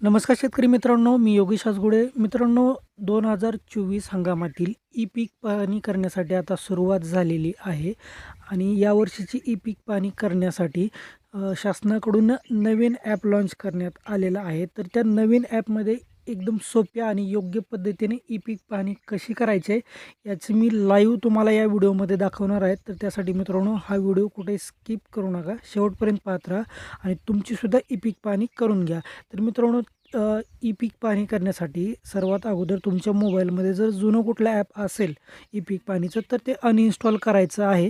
नमस्कार शेतकरी मित्रांनो, मी योगेश हासगुडे. मित्रांनो, 2024 हंगामातील ई-पीक पाहणी करण्यासाठी आता सुरुवात झालेली आहे आणि यावर्षीची ई-पीक पाहणी करण्यासाठी शासनाकडून नवीन ॲप लॉन्च करण्यात आलेलं आहे. तर त्या नवीन ॲपमध्ये एकदम सोप्या आणि योग्य पद्धतीने ई-पीक पाहणी कशी करायची आहे, याची मी लाईव्ह तुम्हाला या व्हिडिओमध्ये दाखवणार आहे. तर त्यासाठी मित्रांनो, हा व्हिडिओ कुठे स्किप करू नका, शेवटपर्यंत पाहत राहा आणि तुमचीसुद्धा ई-पीक पाहणी करून घ्या. तर मित्रांनो, ई-पीक पाहणी करण्यासाठी सर्वात अगोदर तुमच्या मोबाईलमध्ये जर जुनं कुठलं ॲप असेल ई-पीक पाहणीचं, तर ते अनइन्स्टॉल करायचं आहे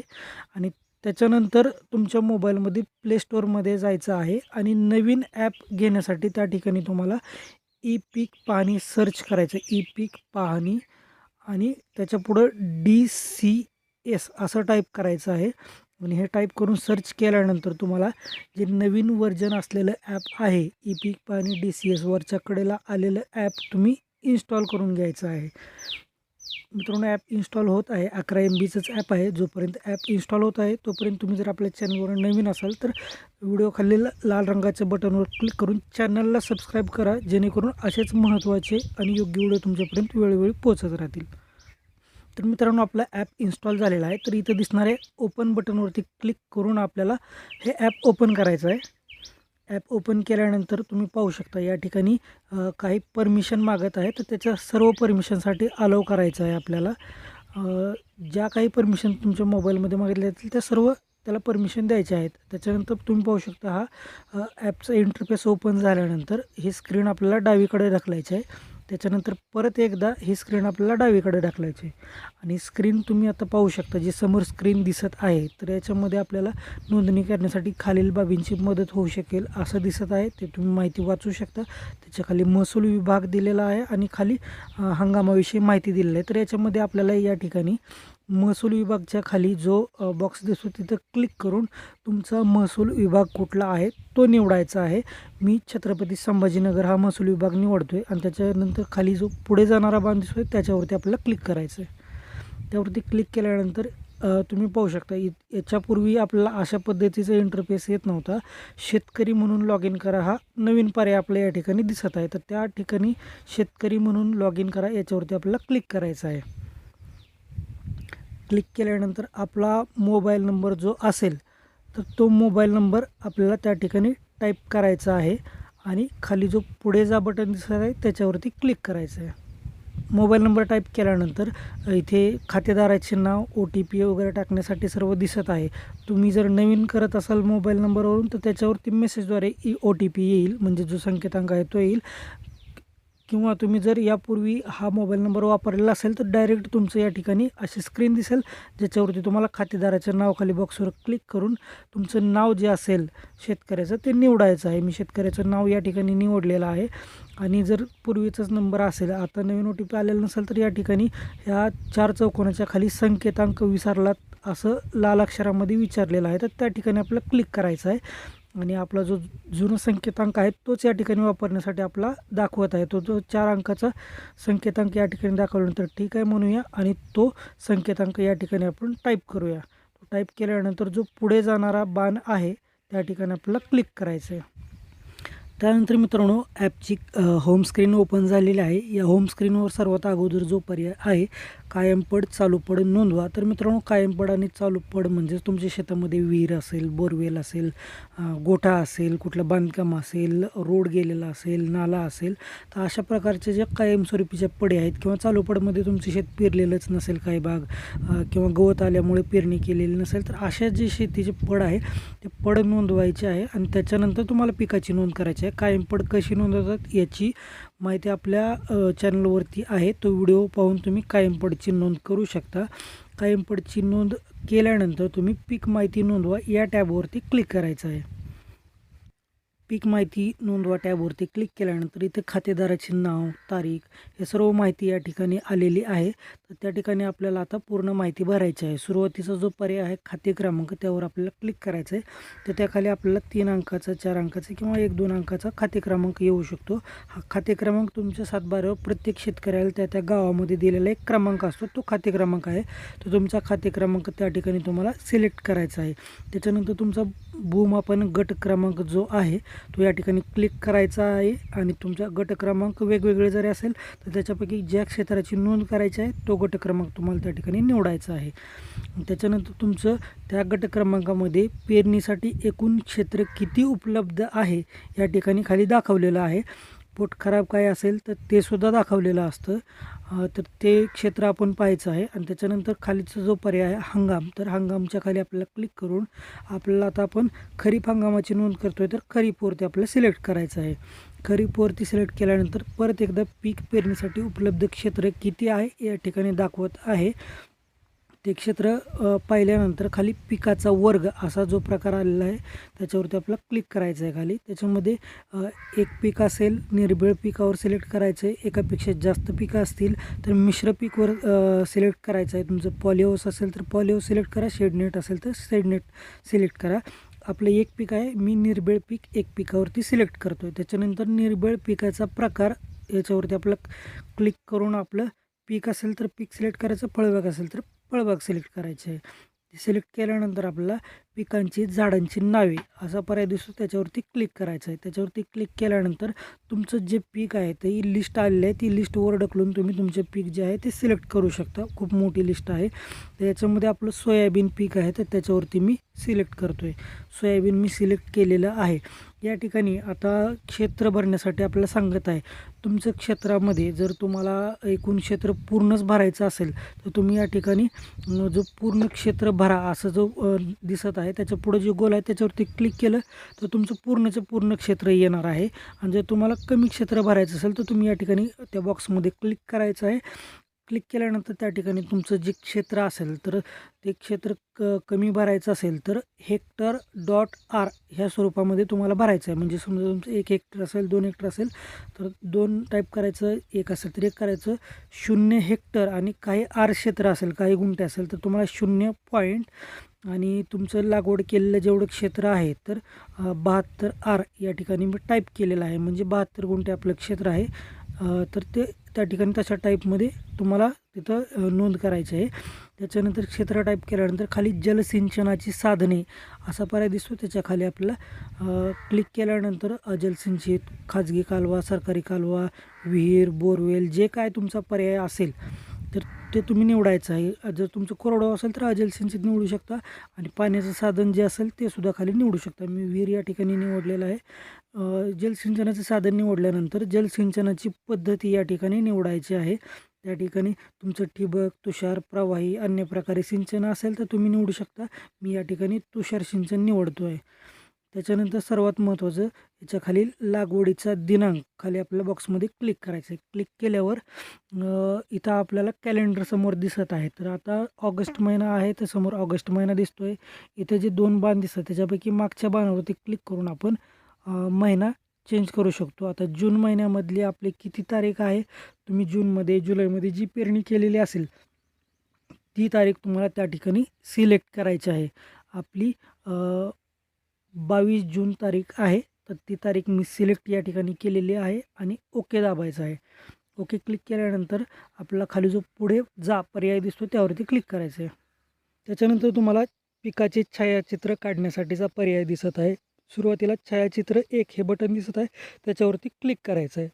आणि त्याच्यानंतर तुमच्या मोबाईलमध्ये प्ले स्टोअरमध्ये जायचं आहे आणि नवीन ॲप घेण्यासाठी त्या ठिकाणी तुम्हाला ई-पीक पाहणी सर्च करायचं. ई-पीक पाहणी आणि त्याच्यापुढं DCS असं टाईप करायचं आहे आणि हे टाईप करून सर्च केल्यानंतर तुम्हाला जे नवीन व्हर्जन असलेलं ॲप आहे ई-पीक पाहणी DCS वरच्या कडेला आलेलं ॲप तुम्ही इन्स्टॉल करून घ्यायचं आहे. मित्रांनो, ॲप इन्स्टॉल होत आहे. 11 MBचंच ॲप आहे. जोपर्यंत ॲप इन्स्टॉल होत आहे तोपर्यंत तुम्ही जर आपल्या चॅनलवर नवीन असाल तर व्हिडिओ खाली लाल रंगाच्या बटनवर क्लिक करून चॅनलला सबस्क्राईब करा, जेणेकरून असेच महत्त्वाचे आणि योग्य व्हिडिओ तुमच्यापर्यंत वेळोवेळी पोहोचत राहतील. तर मित्रांनो, आपला ॲप इन्स्टॉल झालेला आहे. तर इथं दिसणाऱ्या ओपन बटनवरती क्लिक करून आपल्याला हे ॲप ओपन करायचं आहे. ॲप ओपन केल्यानंतर तुम्ही पाहू शकता या ठिकाणी काही परमिशन मागत आहे. तर त्याच्या सर्व परमिशनसाठी अलाउ करायचं आहे आपल्याला. ज्या काही परमिशन तुमच्या मोबाईलमध्ये मागितल्या जातील त्या सर्व त्याला परमिशन द्यायच्या आहेत. त्याच्यानंतर तुम्ही पाहू शकता हा ॲपचा इंटरफेस ओपन झाल्यानंतर ही स्क्रीन आपल्याला डावीकडे ढकलायची आहे. त्याच्यानंतर परत एकदा ही स्क्रीन आपल्याला डावीकडे ढकलायची आहे आणि स्क्रीन तुम्ही आता पाहू शकता, जी समोर स्क्रीन दिसत आहे. तर याच्यामध्ये आपल्याला नोंदणी करण्यासाठी खालील बाबींची मदत होऊ शकेल असं दिसत आहे. ते तुम्ही माहिती वाचू शकता. त्याच्या खाली महसूल विभाग दिलेला आहे आणि खाली हंगामाविषयी माहिती दिलेली आहे. तर याच्यामध्ये आपल्याला या ठिकाणी महसूल विभागच्या खाली जो बॉक्स दिसतो तिथं क्लिक करून तुमचा महसूल विभाग कुठला आहे तो निवडायचा आहे. मी छत्रपती संभाजीनगर हा महसूल विभाग निवडतो आहे आणि त्याच्यानंतर खाली जो पुढे जाणारा बाण दिसतो आहे त्याच्यावरती आपल्याला क्लिक करायचं आहे. त्यावरती क्लिक केल्यानंतर तुम्ही पाहू शकता याच्यापूर्वी आपल्याला अशा पद्धतीचा इंटरफेस येत नव्हता. शेतकरी म्हणून लॉग इन करा हा नवीन पर्याय आपल्या या ठिकाणी दिसत आहे. तर त्या ठिकाणी शेतकरी म्हणून लॉग इन करा याच्यावरती आपल्याला क्लिक करायचं आहे. क्लिक केल्यानंतर आपला मोबाईल नंबर जो असेल तर तो मोबाईल नंबर आपल्याला त्या ठिकाणी टाईप करायचा आहे आणि खाली जो पुढे जा बटन दिसत आहे त्याच्यावरती क्लिक करायचं आहे. मोबाईल नंबर टाईप केल्यानंतर इथे खातेदाराचे नाव, OTP वगैरे टाकण्यासाठी सर्व दिसत आहे. तुम्ही जर नवीन करत असाल मोबाईल नंबरवरून तर त्याच्यावरती मेसेजद्वारे OTP येईल, म्हणजे जो संकेतांक आहे तो येईल. किंवा तुम्ही जर यापूर्वी हा मोबाईल नंबर वापरलेला असेल तर डायरेक्ट तुमचं या ठिकाणी अशी स्क्रीन दिसेल, ज्याच्यावरती तुम्हाला खातेदाराच्या नावाखाली बॉक्सवर क्लिक करून तुमचं नाव जे असेल शेतकऱ्याचं ते निवडायचं आहे. मी शेतकऱ्याचं नाव या ठिकाणी निवडलेलं आहे आणि जर पूर्वीचाच नंबर असेल, आता नवीन OTP आलेला नसेल तर या ठिकाणी ह्या 4 चौकोनाच्या खाली संकेतांक विसरलात असं लाल अक्षरामध्ये विचारलेलं आहे. तर त्या ठिकाणी आपल्याला क्लिक करायचं आहे आणि आपला जो जुना संकेतांक आहे तोच या ठिकाणी वापरण्यासाठी आपला दाखवत आहे. तो जो 4 अंकाचा संकेतांक या ठिकाणी दाखवल्यानंतर ठीक आहे म्हणूया आणि तो संकेतांक या ठिकाणी आपण टाईप करूया. तो टाईप केल्यानंतर जो पुढे जाणारा बाण आहे त्या ठिकाणी आपल्याला क्लिक करायचं आहे. त्यानंतर मित्रांनो, ॲपची होम स्क्रीन ओपन झालेली आहे. या होम स्क्रीनवर सर्वात अगोदर जो पर्याय आहे कायम पड, चालू पड नोंदवा. तर मित्रांनो, कायम पड आणि चालू पड म्हणजेच तुमच्या शेतामध्ये विहीर असेल, बोरवेल असेल, गोठा असेल, कुठलं बांधकाम असेल, रोड गेलेला असेल, नाला असेल, तर अशा प्रकारचे ज्या कायमस्वरूपीच्या पडे आहेत किंवा चालू पडमध्ये तुमचे शेत पेरलेलंच नसेल काही भाग किंवा गवत आल्यामुळे पेरणी केलेली नसेल, तर अशा जे शेतीचे पड आहे ते पड नोंदवायचे आहे आणि त्याच्यानंतर तुम्हाला पिकाची नोंद करायची आहे. कायम पड कशी नोंदवतात याची माहिती आपल्या चॅनलवरती आहे. तो व्हिडिओ पाहून तुम्ही कायम पडची नोंद करू शकता. कायम पडची नोंद केल्यानंतर तुम्ही पीक माहिती नोंदवा या टॅबवरती क्लिक करायचं आहे. पीक माहिती नोंदवा टॅबवरती क्लिक केल्यानंतर इथे खातेदाराचे नाव, तारीख हे सर्व माहिती या ठिकाणी आलेली आहे. तर त्या ठिकाणी आपल्याला आता पूर्ण माहिती भरायची आहे. सुरुवातीचा जो पर्याय आहे खाते क्रमांक त्यावर आपल्याला क्लिक करायचं आहे. तर त्याखाली आपल्याला 3 अंकाचा, 4 अंकाचा किंवा 1-2 अंकाचा खाते क्रमांक येऊ शकतो. हा खाते क्रमांक तुमच्या सातबाऱ्यावर प्रत्येक शेतकऱ्याला त्या गावामध्ये दिलेला एक क्रमांक असतो, तो खाते क्रमांक आहे. तर तुमचा खाते क्रमांक त्या ठिकाणी तुम्हाला सिलेक्ट करायचा आहे. त्याच्यानंतर तुमचा भूमापन गट क्रमांक जो आहे तो या ठिकाणी क्लिक करायचा आहे आणि तुमचा गट क्रमांक वेगवेगळे जरी असेल तर त्याच्यापैकी ज्या क्षेत्राची नोंद करायची आहे तो गट क्रमांक तुम्हाला त्या ठिकाणी निवडायचा आहे. त्याच्यानंतर तुमचं त्या गट क्रमांकामध्ये पेरणीसाठी एकूण क्षेत्र किती उपलब्ध आहे या ठिकाणी खाली दाखवलेलं आहे. पोट खराब काय असेल तर ते सुद्धा दाखवलेलं असतं. तर ते क्षेत्र आपण पाहायचं आहे आणि त्याच्यानंतर खालीचा जो पर्याय आहे हंगाम, तर हंगामच्या खाली आपल्याला क्लिक करून आपल्याला आता आपण खरीप हंगामाची नोंद करतोय तर खरीपवरती आपल्याला सिलेक्ट करायचं आहे. खरीपवरती सिलेक्ट केल्यानंतर परत एकदा पीक पेरणीसाठी उपलब्ध क्षेत्र किती आहे या ठिकाणी दाखवत आहे. ते क्षेत्र पाहिल्यानंतर खाली पिकाचा वर्ग असा जो प्रकार आलेला आहे त्याच्यावरती आपल्याला क्लिक करायचं आहे. खाली त्याच्यामध्ये एक पीक असेल निर्बिळ पिकावर सिलेक्ट करायचं आहे. एकापेक्षा जास्त पिकं असतील तर मिश्र पीकवर सिलेक्ट करायचं आहे. तुमचं पॉलिहाऊस असेल तर पॉलिहाऊस सिलेक्ट करा, शेडनेट असेल तर शेडनेट सिलेक्ट करा. आपलं एक पीक आहे, मी निर्बिळ पीक एक पिकावरती सिलेक्ट करतो आहे. त्याच्यानंतर निर्बिळ पिकाचा प्रकार याच्यावरती आपलं क्लिक करून आपलं पीक असेल तर पीक सिलेक्ट करायचं, फळबाग असेल तर फळबाग सिलेक्ट करायचे आहे. सिलेक्ट केल्यानंतर आपल्याला पिकांची झाडांची नावे असा पर्याय दिसतो, त्याच्यावरती क्लिक करायचं आहे. त्याच्यावरती क्लिक केल्यानंतर तुमचं जे पीक आहे ते लिस्ट आलेली आहे, ती लिस्टवर ढकलून तुम्ही तुमचे पीक जे आहे ते सिलेक्ट करू शकता. खूप मोठी लिस्ट आहे. तर याच्यामध्ये आपलं सोयाबीन पीक आहे तर त्याच्यावरती मी सिलेक्ट करतो आहे. सोयाबीन मी सिलेक्ट केलेलं आहे. या ठिकाणी आता क्षेत्र भरण्यासाठी आपल्याला सांगत आहे, तुमचं क्षेत्रामध्ये जर तुम्हाला एकूण क्षेत्र पूर्णच भरायचं असेल तर तुम्ही या ठिकाणी जो पूर्ण क्षेत्र भरा असं जो दिसत आहे त्याच्या पुढे जे गोल आहे त्याच्यावरती क्लिक केलं तर तुमचं पूर्णचं पूर्ण क्षेत्र येणार आहे. आणि जर तुम्हाला कमी क्षेत्र भरायचं असेल तर तुम्ही या ठिकाणी त्या बॉक्समध्ये क्लिक करायचं आहे. क्लिक केल्यानंतर त्या ठिकाणी तुमचं जे क्षेत्र असेल तर ते क्षेत्र कमी भरायचं असेल तर हेक्टर डॉट आर ह्या स्वरूपामध्ये तुम्हाला भरायचं आहे. म्हणजे समजा तुमचं 1 हेक्टर असेल, 2 हेक्टर असेल तर 2 टाईप करायचं, 1 असेल तर 1 करायचं. 0 हेक्टर आणि काही आर क्षेत्र असेल, काही गुंठे असेल तर तुम्हाला 0 पॉईंट आणि तुमचं लागवड केलेलं जेवढं क्षेत्र आहे तर 72 आर या ठिकाणी मी टाईप केलेलं आहे. म्हणजे 72 गुंठे आपलं क्षेत्र आहे. तर ते त्या ठिकाणी तशा टाईपमध्ये तुम्हाला तिथं नोंद करायची आहे. त्याच्यानंतर क्षेत्र टाईप केल्यानंतर खाली जलसिंचनाची साधने असा पर्याय दिसतो, त्याच्या खाली आपल्याला क्लिक केल्यानंतर जलसिंचित, खाजगी कालवा, सरकारी कालवा, विहीर, बोरवेल जे काय तुमचा पर्याय असेल तर ते तुम्ही निवडायचं आहे. जर तुमचं कोरडवाहू असेल तर अजलसिंचित निवडू शकता आणि पाण्याचं साधन जे असेल ते सुद्धा खाली निवडू शकता. मी विहीर या ठिकाणी निवडलेलं आहे. जलसिंचनाचं साधन निवडल्यानंतर जलसिंचनाची पद्धती या ठिकाणी निवडायची आहे. त्या ठिकाणी तुमचं ठिबक, तुषार, प्रवाही, अन्य प्रकारे सिंचन असेल तर तुम्ही निवडू शकता. मी या ठिकाणी तुषार सिंचन निवडतो आहे. त्याच्यानंतर सर्वात महत्त्वाचं याच्या खाली लागवडीचा दिनांक खाली आपल्या बॉक्समध्ये क्लिक करायचं आहे. क्लिक केल्यावर इथं आपल्याला कॅलेंडर समोर दिसत आहे. तर आता ऑगस्ट महिना आहे तर समोर ऑगस्ट महिना दिसतो आहे. इथे जे 2 बाण दिसतात त्याच्यापैकी मागच्या बाणावरती क्लिक करून आपण महिना चेंज करू शकतो. आता जून महिन्यामधली आपली किती तारीख आहे, तुम्ही जूनमध्ये, जुलैमध्ये जी पेरणी केलेली असेल ती तारीख तुम्हाला त्या ठिकाणी सिलेक्ट करायची आहे. आपली 22 जून तारीख आहे तर ती तारीख मी सिलेक्ट या ठिकाणी केलेली आहे आणि ओके दाबायचं आहे. ओके क्लिक केल्यानंतर आपल्याला खाली जो पुढे जा पर्याय दिसतो त्यावरती क्लिक करायचं आहे. त्याच्यानंतर तुम्हाला पिकाचे छायाचित्र काढण्यासाठीचा पर्याय दिसत आहे. सुरुवातीला छायाचित्र 1 हे बटन दिसत आहे, त्याच्यावरती क्लिक करायचं आहे.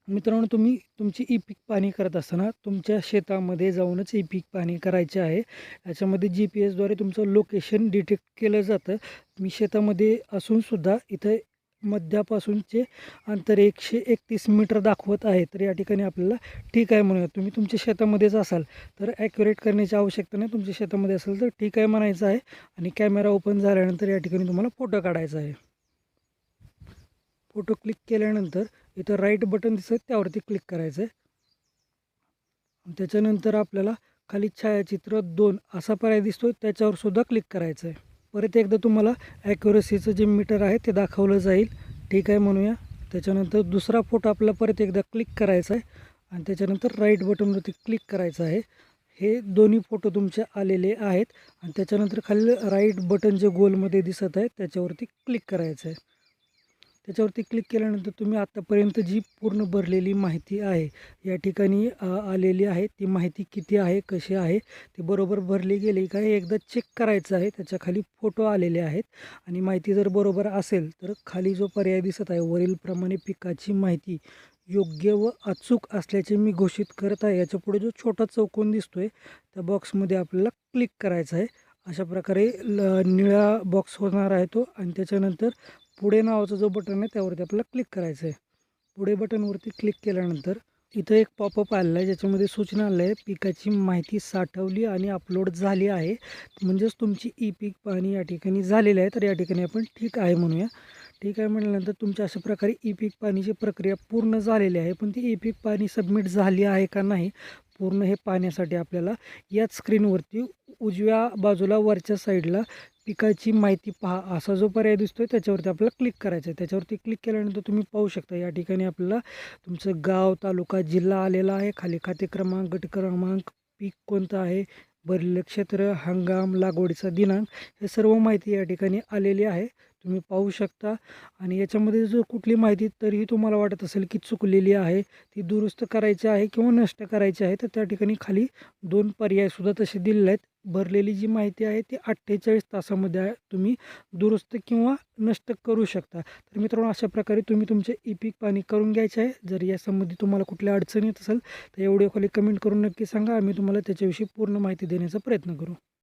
मित्रांनो, तुम्ही तुमची ई पीक पाहणी करत असताना तुमच्या शेतामध्ये जाऊनच ई पीक पाहणी करायची आहे. याच्यामध्ये GPS द्वारे तुमचं लोकेशन डिटेक्ट केलं जातं. मी शेतामध्ये असूनसुद्धा इथं मध्यापासूनचे अंतर 131 मीटर दाखवत आहे. तर या ठिकाणी आपल्याला ठीक आहे म्हणूया. तुम्ही तुमच्या शेतामध्येच असाल तर ॲक्युरेट करण्याची आवश्यकता नाही. तुमच्या शेतामध्ये असेल तर ठीक आहे म्हणायचं आहे आणि कॅमेरा ओपन झाल्यानंतर या ठिकाणी तुम्हाला फोटो काढायचा आहे. फोटो क्लिक केल्यानंतर इथं राईट बटन दिसत त्यावरती क्लिक करायचं आहे. त्याच्यानंतर आपल्याला खाली छायाचित्र 2 असा पर्याय दिसतो त्याच्यावर सुद्धा क्लिक करायचं आहे. परत एकदा तुम्हाला ॲक्युरसीचं जे मीटर आहे ते दाखवलं जाईल. ठीक आहे म्हणूया. त्याच्यानंतर दुसरा फोटो आपल्याला परत एकदा क्लिक करायचा आहे आणि त्याच्यानंतर राईट बटनवरती क्लिक करायचं आहे. हे दोन्ही फोटो तुमचे आलेले आहेत आणि त्याच्यानंतर खाली राईट बटन जे गोलमध्ये दिसत आहे त्याच्यावरती क्लिक करायचं आहे. त्याच्यावरती क्लिक केल्यानंतर तुम्ही आत्तापर्यंत जी पूर्ण भरलेली माहिती आहे या ठिकाणी आलेली आहे. ती माहिती किती आहे, कशी आहे, ते बरोबर भरली गेली का हे एकदा चेक करायचं आहे. त्याच्या खाली फोटो आलेले आहेत आणि माहिती जर बरोबर असेल तर खाली जो पर्याय दिसत आहे वरीलप्रमाणे पिकाची माहिती योग्य व अचूक असल्याचे मी घोषित करत आहे. याच्या पुढे जो छोटा चौकोन दिसतोय त्या बॉक्समध्ये आपल्याला क्लिक करायचं आहे. अशा प्रकारे निळा बॉक्स होणार आहे तो आणि त्याच्यानंतर पुढे नावाचा जो बटन आहे त्यावरती आपल्याला क्लिक करायचं आहे. पुढे बटनवरती क्लिक केल्यानंतर इथं एक पॉपअप आलेला आहे ज्याच्यामध्ये सूचना आली आहे पिकाची माहिती साठवली आणि अपलोड झाली आहे. म्हणजेच तुमची ई पीक पाहणी या ठिकाणी झालेली आहे. तर या ठिकाणी आपण ठीक आहे म्हणूया. ठीक आहे म्हटल्यानंतर तुमच्या अशा प्रकारे ई पीक पाहणीची प्रक्रिया पूर्ण झालेली आहे. पण ती ई पीक पाहणी सबमिट झाली आहे का नाही पूर्ण हे पाहण्यासाठी आपल्याला याच स्क्रीनवरती उजव्या बाजूला वरच्या साईडला पिकाची माहिती पहा असा जो पर्याय दिसतोय त्याच्यावरती आपल्याला क्लिक करायचं आहे. त्याच्यावरती क्लिक केल्यानंतर तुम्ही पाहू शकता या ठिकाणी आपल्याला तुमचं गाव, तालुका, जिल्हा आलेला आहे. खाली खाते क्रमांक, गट क्रमांक, पीक कोणतं आहे, भरलेलं क्षेत्र, हंगाम, लागवडीचा दिनांक हे सर्व माहिती या ठिकाणी आलेली आहे. तुम्ही पाहू शकता आणि याच्यामध्ये जर कुठली माहिती तरीही तुम्हाला वाटत असेल की चुकलेली आहे, ती दुरुस्त करायची आहे किंवा नष्ट करायची आहे, तर त्या ठिकाणी खाली 2 पर्यायसुद्धा तसे दिलेले आहेत. भरलेली जी माहिती आहे ती 48 तासामध्ये आहे तुम्ही दुरुस्त किंवा नष्ट करू शकता. तर मित्रांनो अशा प्रकारे तुम्ही तुमचे ई पीक पाहणी करून घ्यायचे आहे. जर यासंबंधी तुम्हाला कुठली अडचण येत असेल तर या व्हिडिओखाली कमेंट करून नक्की सांगा. आम्ही तुम्हाला त्याच्याविषयी पूर्ण माहिती देण्याचा प्रयत्न करू.